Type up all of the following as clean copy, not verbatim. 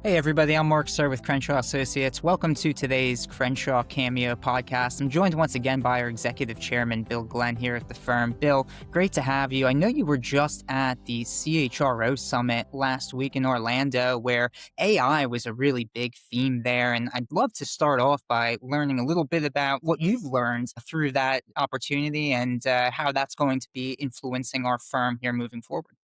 Hey everybody, I'm Marc Suhr with Crenshaw Associates. Welcome to today's Crenshaw Cameo Podcast. I'm joined once again by our Executive Chairman, Bill Glenn, here at the firm. Bill, great to have you. I know you were just at the CHRO Summit last week in Orlando, where AI was a really big theme there, and I'd love to start off by learning a little bit about what you've learned through that opportunity and how that's going to be influencing our firm here moving forward.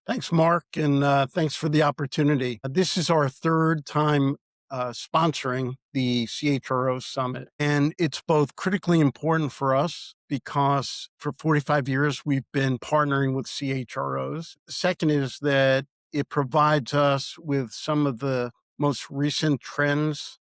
Thanks, Mark, and thanks for the opportunity. This is our third time sponsoring the CHRO Summit, and it's both critically important for us because for 45 years we've been partnering with CHROs. Second is that it provides us with some of the most recent trends,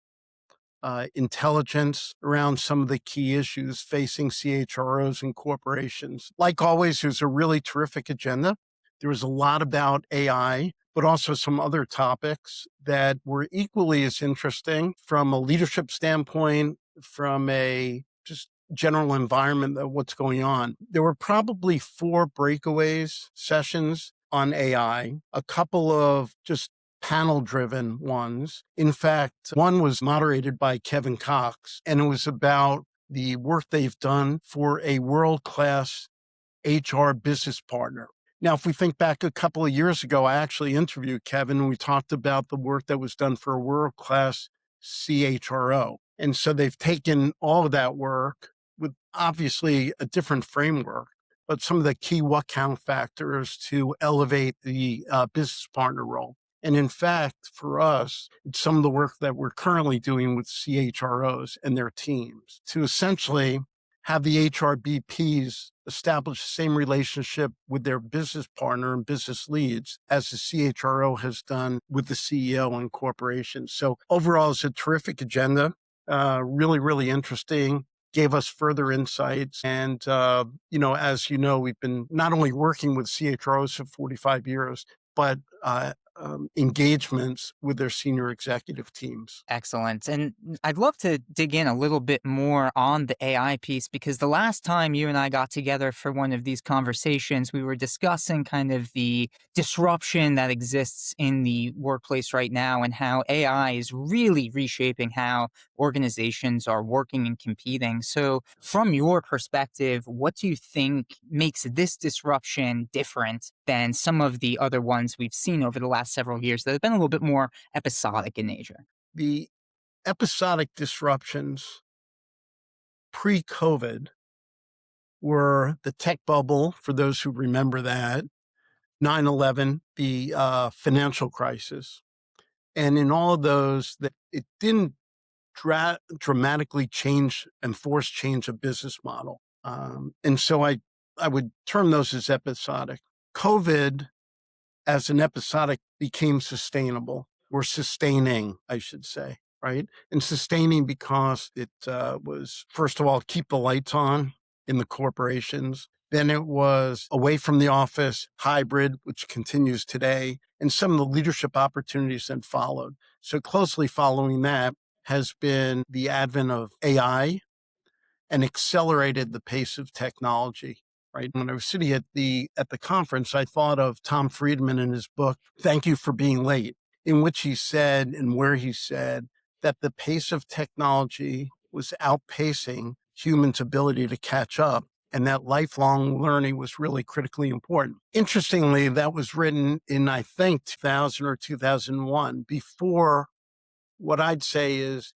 intelligence around some of the key issues facing CHROs and corporations. Like always, there's a really terrific agenda. There was a lot about AI, but also some other topics that were equally as interesting from a leadership standpoint, from a just general environment of what's going on. There were probably 4 breakaways sessions on AI, a couple of just panel-driven ones. In fact, one was moderated by Kevin Cox, and it was about the work they've done for a world-class HR business partner. Now, if we think back a couple of years ago, I actually interviewed Kevin and we talked about the work that was done for a world-class CHRO. And so they've taken all of that work with obviously a different framework, but some of the key what count factors to elevate the business partner role. And in fact, for us, it's some of the work that we're currently doing with CHROs and their teams to essentially have the HRBPs establish the same relationship with their business partner and business leads as the CHRO has done with the CEO and corporations. So overall, it's a terrific agenda, really interesting, gave us further insights. And, as you know, we've been not only working with CHROs for 45 years, but engagements with their senior executive teams. Excellent. And I'd love to dig in a little bit more on the AI piece, because the last time you and I got together for one of these conversations, we were discussing kind of the disruption that exists in the workplace right now and how AI is really reshaping how organizations are working and competing. So from your perspective, what do you think makes this disruption different than some of the other ones we've seen over the last several years that have been a little bit more episodic in nature? The episodic disruptions pre-COVID were the tech bubble, for those who remember that, 9/11, the financial crisis. And in all of those, that it didn't dramatically change and force change a business model. And so I would term those as episodic. COVID as an episodic became sustainable, or sustaining, I should say, right? And sustaining because it was, first of all, keep the lights on in the corporations. Then it was away from the office, hybrid, which continues today, and some of the leadership opportunities that followed. So closely following that has been the advent of AI and accelerated the pace of technology. Right. When I was sitting at the conference, I thought of Tom Friedman in his book, Thank You for Being Late, in which he said, and where he said, that the pace of technology was outpacing humans' ability to catch up, and that lifelong learning was really critically important. Interestingly, that was written in, I think, 2000 or 2001, before what I'd say is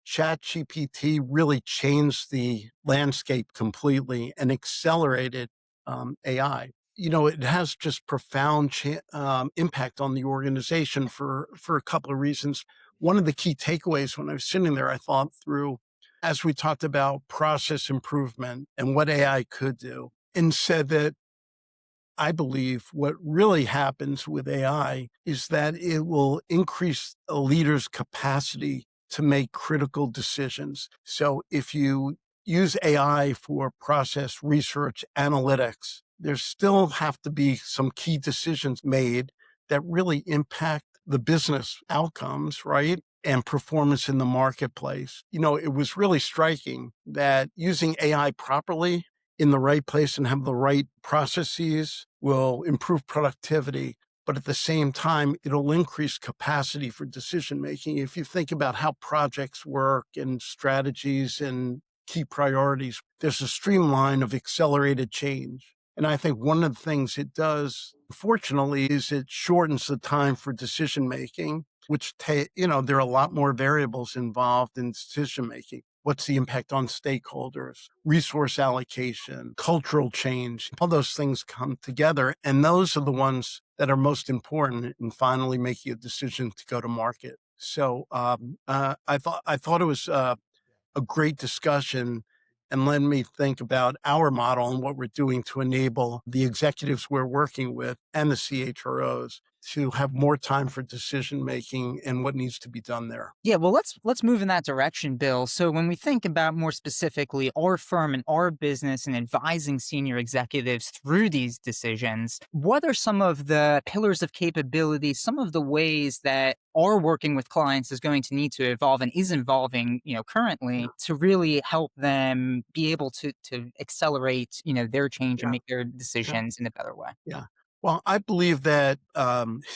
ChatGPT really changed the landscape completely and accelerated AI. It has just profound impact on the organization for a couple of reasons. One of the key takeaways when I was sitting there, I thought through, as we talked about process improvement and what AI could do, and said that I believe what really happens with AI is that it will increase a leader's capacity to make critical decisions. So if you use AI for process research analytics, there still have to be some key decisions made that really impact the business outcomes, right? And performance in the marketplace. It was really striking that using AI properly in the right place and have the right processes will improve productivity. but at the same time, it'll increase capacity for decision making. If you think about how projects work and strategies and key priorities, there's a streamline of accelerated change. And I think one of the things it does, fortunately, is it shortens the time for decision making, which, there are a lot more variables involved in decision making. What's the impact on stakeholders, resource allocation, cultural change? All those things come together. And those are the ones that are most important in finally making a decision to go to market. So I thought it was a great discussion and led me think about our model and what we're doing to enable the executives we're working with and the CHROs to have more time for decision making and what needs to be done there. Yeah, well, let's move in that direction, Bill. So when we think about more specifically our firm and our business and advising senior executives through these decisions, what are some of the pillars of capability, some of the ways that our working with clients is going to need to evolve and is evolving, currently to really help them be able to accelerate, their change and Yeah. make their Yeah. decisions in a better way? Yeah. Well, I believe that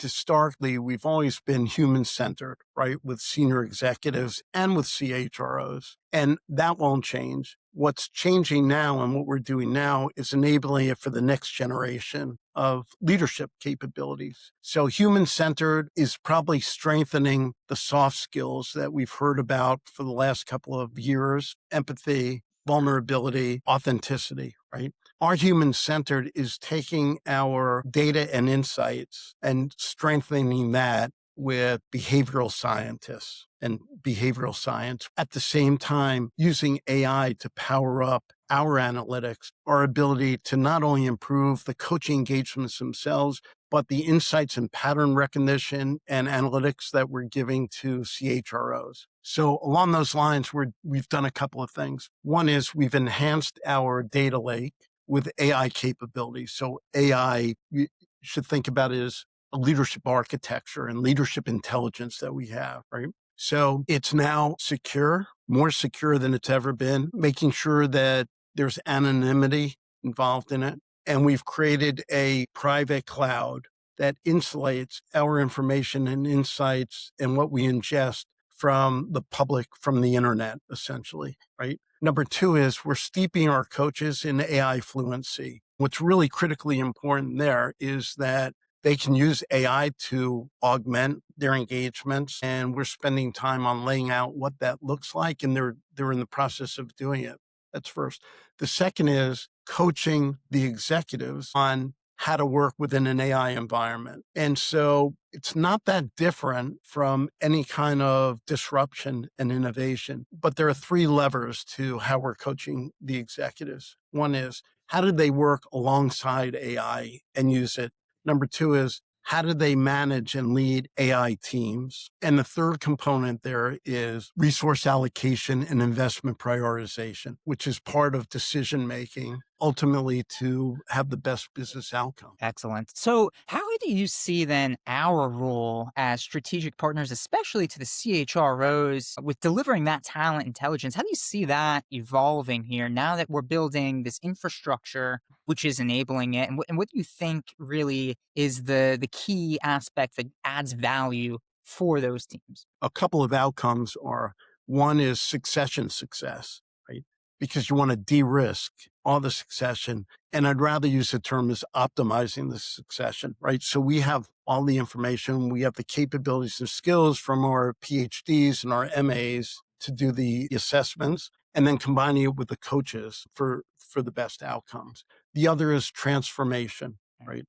historically we've always been human centered, right, with senior executives and with CHROs, and that won't change. What's changing now and what we're doing now is enabling it for the next generation of leadership capabilities. So human centered is probably strengthening the soft skills that we've heard about for the last couple of years: empathy, vulnerability, authenticity, right? Our human centered is taking our data and insights and strengthening that with behavioral scientists and behavioral science. At the same time, using AI to power up our analytics, our ability to not only improve the coaching engagements themselves, but the insights and pattern recognition and analytics that we're giving to CHROs. So along those lines, we've done a couple of things. One is we've enhanced our data lake with AI capabilities. So AI, you should think about it as a leadership architecture and leadership intelligence that we have, right? So it's now secure, more secure than it's ever been, making sure that there's anonymity involved in it. And we've created a private cloud that insulates our information and insights and what we ingest from the public, from the internet, essentially, right? Number two is we're steeping our coaches in AI fluency. What's really critically important there is that they can use AI to augment their engagements, and we're spending time on laying out what that looks like, and they're in the process of doing it. That's first. The second is coaching the executives on how to work within an AI environment. And so it's not that different from any kind of disruption and innovation, but there are three levers to how we're coaching the executives. One is, how do they work alongside AI and use it? Number two is, how do they manage and lead AI teams? And the third component there is resource allocation and investment prioritization, which is part of decision making, ultimately to have the best business outcome. Excellent. So, how do you see then our role as strategic partners, especially to the CHROs, with delivering that talent intelligence? How do you see that evolving here now that we're building this infrastructure which is enabling it? And what do you think really is the key aspect that adds value for those teams? A couple of outcomes are, one is succession success, right? Because you want to de-risk all the succession. And I'd rather use the term as optimizing the succession, right? So we have all the information, we have the capabilities and skills from our PhDs and our MAs to do the assessments, and then combining it with the coaches for the best outcomes. The other is transformation, right?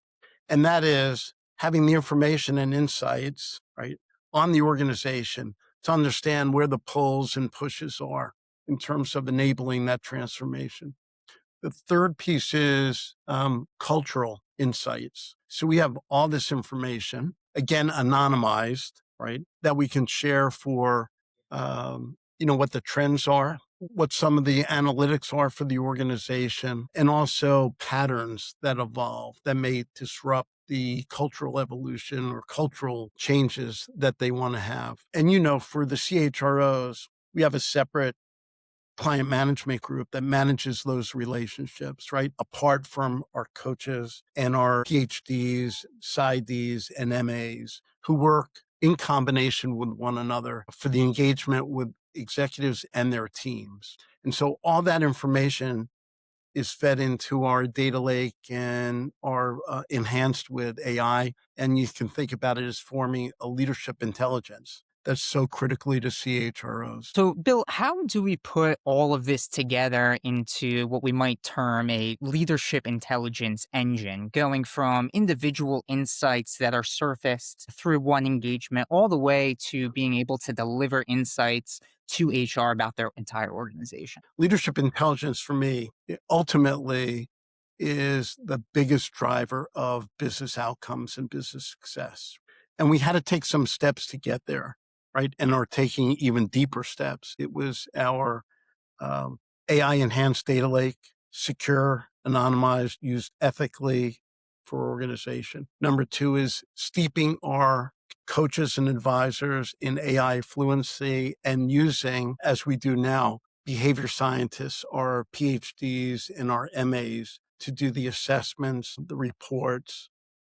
And that is having the information and insights, right, on the organization to understand where the pulls and pushes are in terms of enabling that transformation. The third piece is cultural insights. So we have all this information, again, anonymized, right, that we can share for, what the trends are, what some of the analytics are for the organization, and also patterns that evolve that may disrupt the cultural evolution or cultural changes that they want to have. And, for the CHROs, we have a separate client management group that manages those relationships, right? Apart from our coaches and our PhDs, PsyDs, and MAs who work in combination with one another for the engagement with executives and their teams. And so all that information is fed into our data lake and are enhanced with AI. And you can think about it as forming a leadership intelligence that's so critically to CHROs. So, Bill, how do we put all of this together into what we might term a leadership intelligence engine, going from individual insights that are surfaced through one engagement all the way to being able to deliver insights to HR about their entire organization? Leadership intelligence for me ultimately is the biggest driver of business outcomes and business success. And we had to take some steps to get there, right? And are taking even deeper steps. It was our AI enhanced data lake, secure, anonymized, used ethically for organization. Number two is steeping our coaches and advisors in AI fluency and using, as we do now, behavior scientists, our PhDs and our MAs to do the assessments, the reports,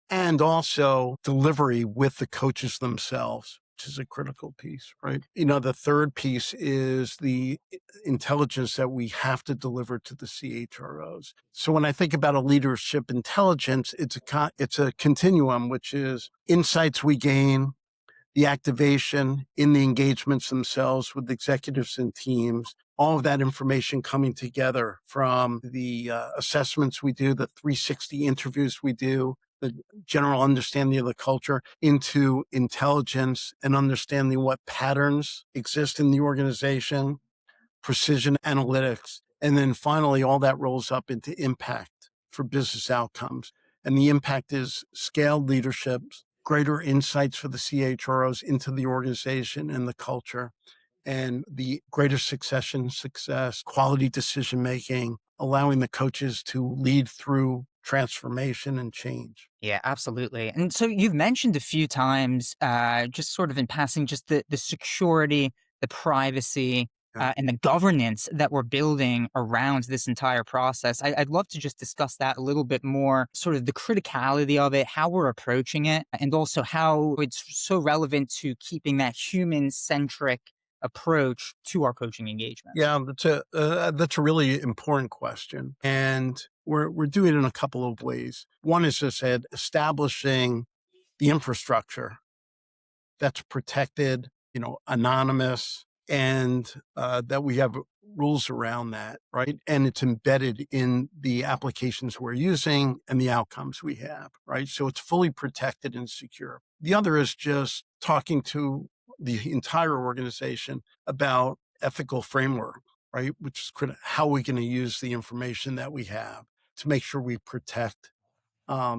and also delivery with the coaches themselves, which is a critical piece, right? The third piece is the intelligence that we have to deliver to the CHROs. So when I think about a leadership intelligence, it's a continuum, which is insights we gain, the activation in the engagements themselves with executives and teams, all of that information coming together from the assessments we do, the 360 interviews we do, the general understanding of the culture into intelligence and understanding what patterns exist in the organization, precision analytics. And then finally, all that rolls up into impact for business outcomes. And the impact is scaled leadership, greater insights for the CHROs into the organization and the culture, and the greater success, quality decision-making, allowing the coaches to lead through transformation and change. Yeah, absolutely. And so you've mentioned a few times, just sort of in passing, just the security, the privacy, Yeah. and the governance that we're building around this entire process. I'd love to just discuss that a little bit more, sort of the criticality of it, how we're approaching it, and also how it's so relevant to keeping that human-centric approach to our coaching engagements. Yeah, that's a really important question, and we're doing it in a couple of ways. One is, as I said, establishing the infrastructure that's protected, anonymous, and that we have rules around that, right? And it's embedded in the applications we're using and the outcomes we have, right? So it's fully protected and secure. The other is just talking to the entire organization about ethical framework, right? Which is critical. How are we going to use the information that we have to make sure we protect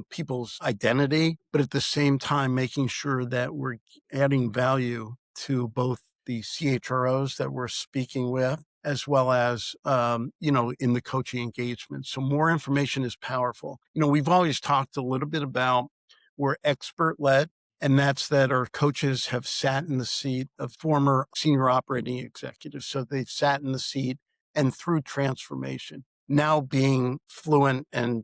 people's identity, but at the same time, making sure that we're adding value to both the CHROs that we're speaking with, as well as, in the coaching engagement. So more information is powerful. We've always talked a little bit about we're expert led, and that's that our coaches have sat in the seat of former senior operating executives. So they've sat in the seat and through transformation, now being fluent and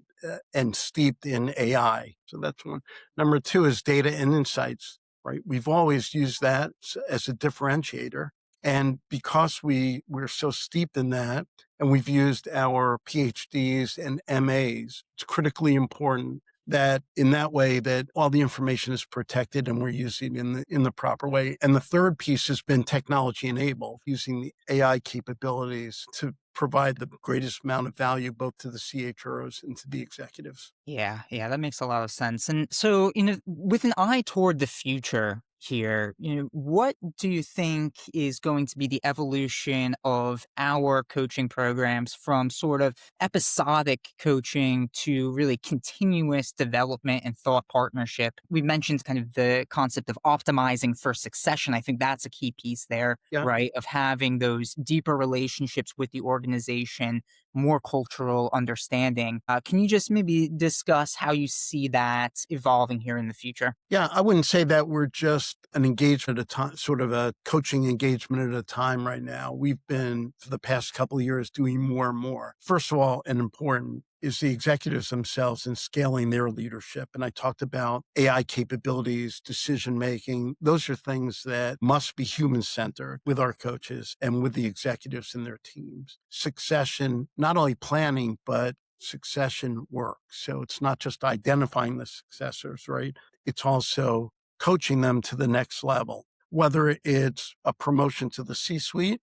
steeped in AI. So that's one. Number two is data and insights, right? We've always used that as a differentiator. And because we're so steeped in that, and we've used our PhDs and MAs, it's critically important that in that way that all the information is protected and we're using it in the proper way. And the third piece has been technology enabled, using the AI capabilities to provide the greatest amount of value both to the CHROs and to the executives. Yeah, that makes a lot of sense. And so, with an eye toward the future here, what do you think is going to be the evolution of our coaching programs from sort of episodic coaching to really continuous development and thought partnership? We mentioned kind of the concept of optimizing for succession. I think that's a key piece there, Yeah. right? Of having those deeper relationships with the organization more cultural understanding. Can you just maybe discuss how you see that evolving here in the future? Yeah, I wouldn't say that we're just an engagement at a time, sort of a coaching engagement at a time right now. We've been, for the past couple of years, doing more and more. First of all, and important, is the executives themselves and scaling their leadership. And I talked about AI capabilities, decision making. Those are things that must be human centered with our coaches and with the executives and their teams. Succession, not only planning, but succession work. So it's not just identifying the successors, right? It's also coaching them to the next level, whether it's a promotion to the C-suite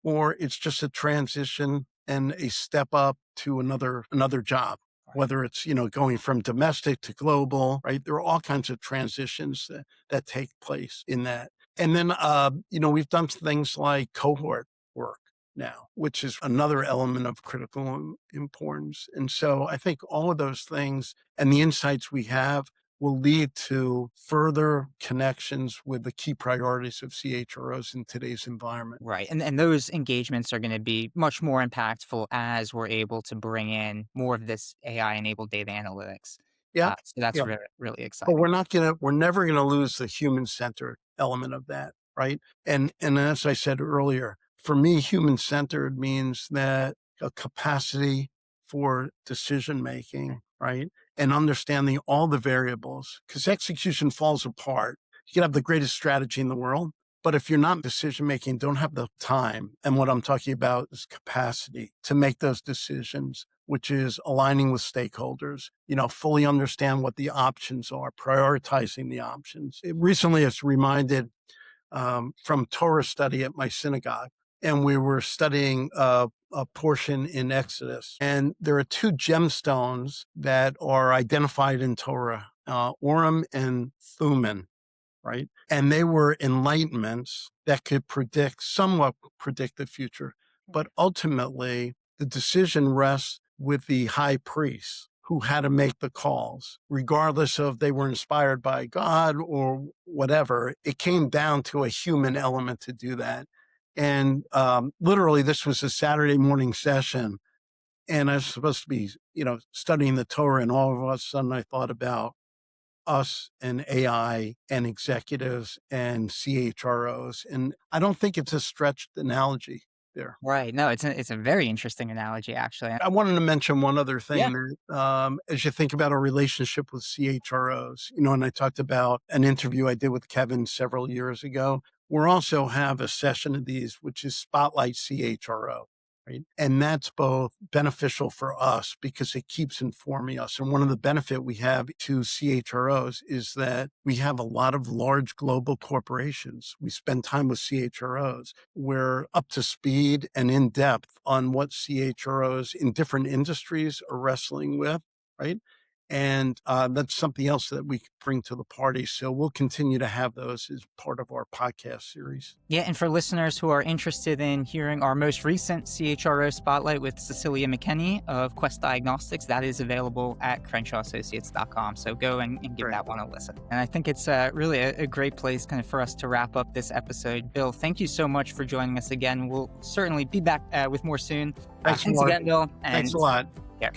or it's just a transition and a step up to another job, whether it's, going from domestic to global, right? There are all kinds of transitions that take place in that. And then, we've done things like cohort work now, which is another element of critical importance. And so I think all of those things and the insights we have will lead to further connections with the key priorities of CHROs in today's environment. Right. And those engagements are going to be much more impactful as we're able to bring in more of this AI-enabled data analytics. Yeah. So that's Yeah. really, really But exciting. we're never going to lose the human-centered element of that, right? And as I said earlier, for me, human-centered means that a capacity for decision-making, right? And understanding all the variables, because execution falls apart. You can have the greatest strategy in the world, but if you're not decision-making, don't have the time. And what I'm talking about is capacity to make those decisions, which is aligning with stakeholders, fully understand what the options are, prioritizing the options. Recently, it's reminded from Torah study at my synagogue, and we were studying a portion in Exodus. And there are two gemstones that are identified in Torah, Urim and Thummim, right? And they were enlightenments that could somewhat predict the future. But ultimately, the decision rests with the high priests who had to make the calls, regardless of they were inspired by God or whatever. It came down to a human element to do that. And literally, this was a Saturday morning session. And I was supposed to be, studying the Torah. And all of a sudden, I thought about us and AI and executives and CHROs. And I don't think it's a stretched analogy there. Right. No, it's a very interesting analogy, actually. I wanted to mention one other Yeah. thing that, as you think about our relationship with CHROs, and I talked about an interview I did with Kevin several years ago. We'll also have a session of these, which is Spotlight CHRO. Right. And that's both beneficial for us because it keeps informing us. And one of the benefit we have to CHROs is that we have a lot of large global corporations. We spend time with CHROs. We're up to speed and in depth on what CHROs in different industries are wrestling with, right? And that's something else that we bring to the party. So we'll continue to have those as part of our podcast series. Yeah, and for listeners who are interested in hearing our most recent CHRO Spotlight with Cecilia McKenney of Quest Diagnostics, that is available at CrenshawAssociates.com. So go and give that one a listen. And I think it's really a great place kind of for us to wrap up this episode. Bill, thank you so much for joining us again. We'll certainly be back with more soon. Thanks again, Bill. Thanks a lot. Yeah.